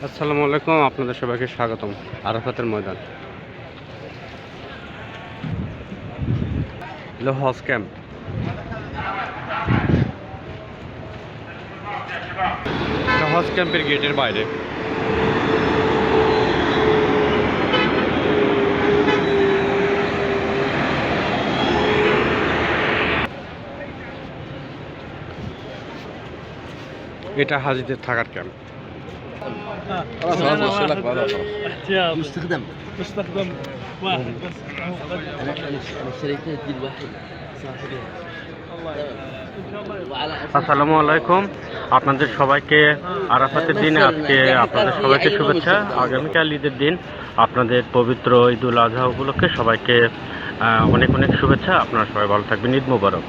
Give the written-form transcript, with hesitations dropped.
আসসালামু আলাইকুম, আপনাদের সবাইকে স্বাগতম আরাফাতের ময়দান। হজ ক্যাম্প, হজ ক্যাম্পের গেটের বাইরে। এটা হাজিদের থাকার ক্যাম্প। خلاص خلاص بص لك بعدها خلاص احتياط مستخدم مستخدم واحد بس انا اشتريتها دي الواحد صاحبها আসসালামু আলাইকুম, আপনাদের সবাইকে আরাফাতের দিনে আজকে আপনাদের সবাইকে শুভেচ্ছা। আগামীকাল ঈদের দিন আপনাদের পবিত্র ঈদুল আজহা উপলক্ষে সবাইকে অনেক অনেক শুভেচ্ছা। আপনারা সবাই ভালো থাকবেন। ঈদ মোবারক।